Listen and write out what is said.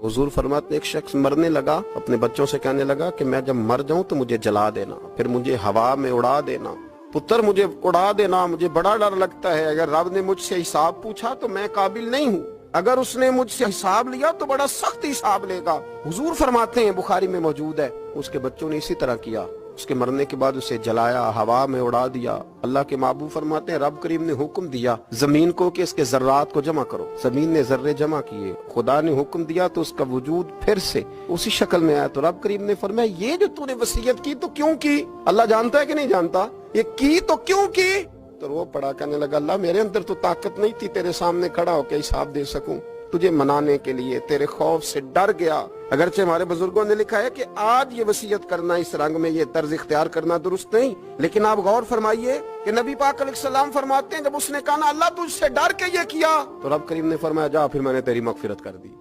हुजूर फरमाते एक शख्स मरने लगा, अपने बच्चों से कहने लगा कि मैं जब मर जाऊं तो मुझे जला देना, फिर मुझे हवा में उड़ा देना। पुत्र मुझे उड़ा देना, मुझे बड़ा डर लगता है, अगर रब ने मुझसे हिसाब पूछा तो मैं काबिल नहीं हूँ, अगर उसने मुझसे हिसाब लिया तो बड़ा सख्त हिसाब लेगा। हुजूर फरमाते हैं, बुखारी में मौजूद है, उसके बच्चों ने इसी तरह किया। उसके मरने के बाद उसे जलाया, हवा में उड़ा दिया। अल्लाह के महबूब फरमाते हैं, रब करीम ने हुक्म दिया जमीन को कि इसके जर्रात को जमा करो। जमीन ने जर्रे जमा किए, खुदा ने हुक्म दिया तो उसका वजूद फिर से उसी शक्ल में आया। तो रब करीम ने फरमाया, ये जो तूने वसीयत की तो क्यों की? अल्लाह जानता है कि नहीं जानता? ये की तो क्यों की? तो वो पड़ा, कहने लगा, अल्लाह मेरे अंदर तो ताकत नहीं थी तेरे सामने खड़ा होकर हिसाब दे सकूं, तुझे मनाने के लिए तेरे खौफ से डर गया। अगरचे हमारे बुजुर्गों ने लिखा है कि आज ये वसीयत करना, इस रंग में ये तर्ज इख्तियार करना दुरुस्त नहीं, लेकिन आप गौर फरमाइए कि नबी पाक अलैहिस्सलाम फरमाते हैं, जब उसने कहा ना अल्लाह तुझसे डर के ये किया, तो रब करीम ने फरमाया, जा फिर मैंने तेरी मगफिरत कर दी।